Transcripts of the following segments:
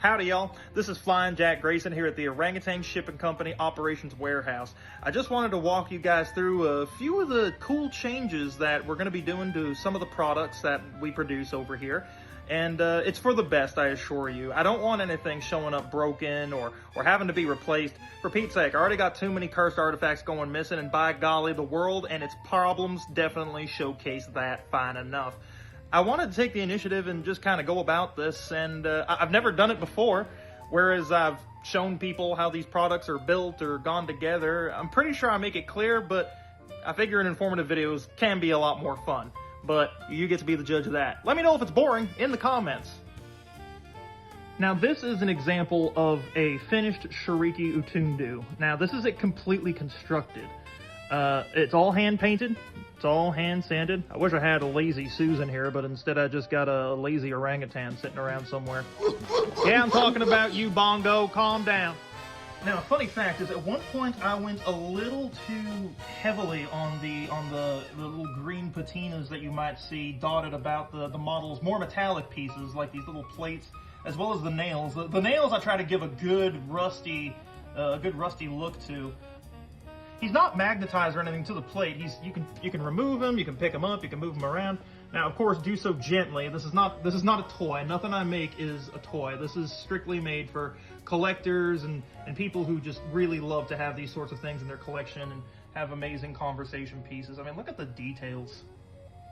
Howdy y'all, this is Flying Jack Grayson here at the Orangutan Shipping Company Operations Warehouse. I just wanted to walk you guys through a few of the cool changes that we're going to be doing to some of the products that we produce over here. And it's for the best, I assure you. I don't want anything showing up broken or having to be replaced. For Pete's sake, I already got too many cursed artifacts going missing, and by golly, the world and its problems definitely showcase that fine enough. I wanted to take the initiative and just kind of go about this, and I've never done it before, whereas I've shown people how these products are built or gone together. I'm pretty sure I make it clear, but I figure informative videos can be a lot more fun. But you get to be the judge of that. Let me know if it's boring in the comments. Now this is an example of a finished Shiriki Utundu. Now this is it completely constructed. It's all hand painted. It's all hand sanded. I wish I had a lazy Susan here, but instead I just got a lazy orangutan sitting around somewhere. Yeah, I'm talking about you, Bongo. Calm down. Now, a funny fact is at one point I went a little too heavily on the little green patinas that you might see dotted about the model's more metallic pieces, like these little plates, as well as the nails. The nails I try to give a good rusty look to. He's not magnetized or anything to the plate. You can remove him, you can pick him up, you can move him around. Now, of course, do so gently. This is not a toy. Nothing I make is a toy. This is strictly made for collectors and people who just really love to have these sorts of things in their collection and have amazing conversation pieces. I mean, look at the details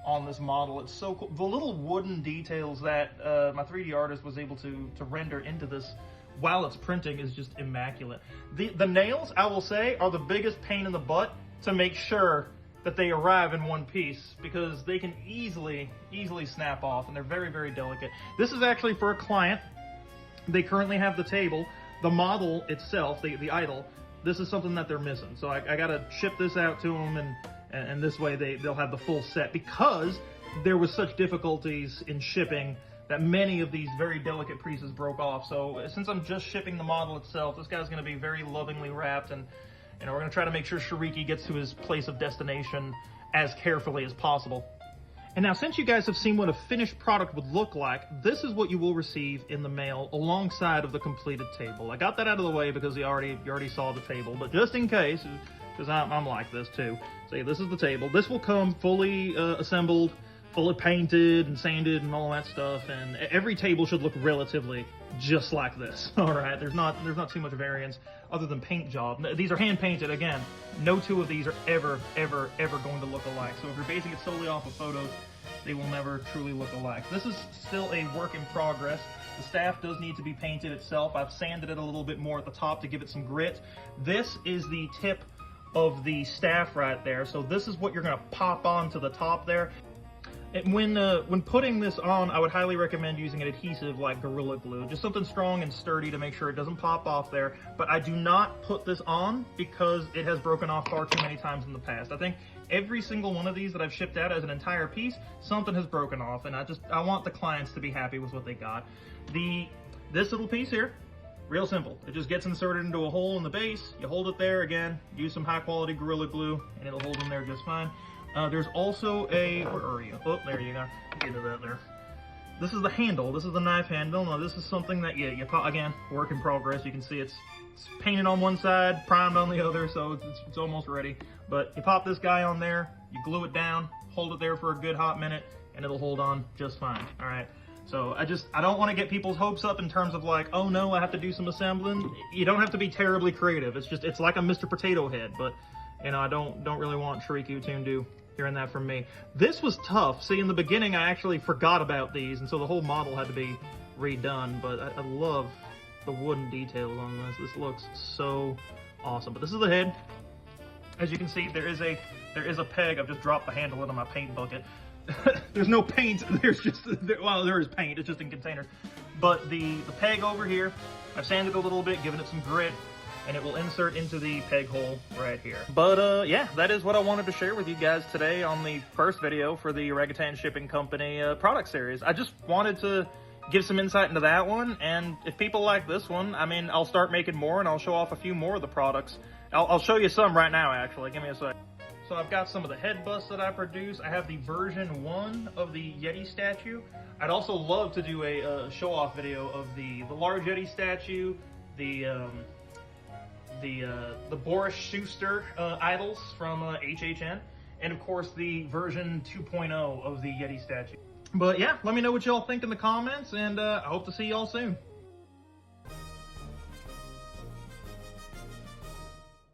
on this model. It's so cool. The little wooden details that my 3D artist was able to render into this while it's printing is just immaculate. The nails, I will say, are the biggest pain in the butt to make sure that they arrive in one piece, because they can easily snap off, and they're very, very delicate. This is actually for a client. They currently have the table. The model itself, the idol, this is something that they're missing. So I gotta ship this out to them, and this way they'll have the full set, because there was such difficulties in shipping that many of these very delicate pieces broke off. So since I'm just shipping the model itself, this guy's gonna be very lovingly wrapped, and we're gonna try to make sure Shiriki gets to his place of destination as carefully as possible. And now, since you guys have seen what a finished product would look like, this is what you will receive in the mail alongside of the completed table. I got that out of the way because you already saw the table, but just in case, because I'm like this too. So this is the table. This will come fully assembled, fully painted and sanded and all that stuff, and every table should look relatively just like this. All right, there's not too much variance other than paint job. These are hand painted. Again, no two of these are ever going to look alike. So if you're basing it solely off of photos, they will never truly look alike. This is still a work in progress. The staff does need to be painted itself. I've sanded it a little bit more at the top to give it some grit. This is the tip of the staff right there. So this is what you're gonna pop onto the top there. And when putting this on, I would highly recommend using an adhesive like Gorilla Glue, just something strong and sturdy to make sure it doesn't pop off there. But I do not put this on because it has broken off far too many times in the past. I think every single one of these that I've shipped out as an entire piece, something has broken off, and I want the clients to be happy with what they got. This little piece here, real simple. It just gets inserted into a hole in the base. You hold it there again, use some high quality Gorilla Glue, and it'll hold in there just fine. There's also where are you? Oh, there you go. Get to that there. This is the handle. This is the knife handle. Now this is something that you again, work in progress. You can see it's painted on one side, primed on the other, so it's almost ready. But you pop this guy on there, you glue it down, hold it there for a good hot minute, and it'll hold on just fine. All right. So I don't want to get people's hopes up in terms of like, oh no, I have to do some assembling. You don't have to be terribly creative. It's like a Mr. Potato Head, but I don't really want Shiriki Utundu hearing that from me. This was tough. See, in the beginning, I actually forgot about these, and so the whole model had to be redone, but I love the wooden details on this. This looks so awesome. But this is the head. As you can see, there is a peg. I've just dropped the handle into my paint bucket. There's no paint. Well, there is paint. It's just in containers. But the peg over here, I've sanded a little bit, given it some grit, and it will insert into the peg hole right here. But yeah, that is what I wanted to share with you guys today on the first video for the Orangutan Shipping Company product series. I just wanted to give some insight into that one, and if people like this one, I mean, I'll start making more and I'll show off a few more of the products. I'll show you some right now, actually. Give me a sec. So I've got some of the head busts that I produced. I have the version 1 of the Yeti statue. I'd also love to do a show-off video of the large Yeti statue, the Boris Schuster idols from HHN, and of course the version 2.0 of the Yeti statue. But yeah, let me know what y'all think in the comments, and I hope to see y'all soon.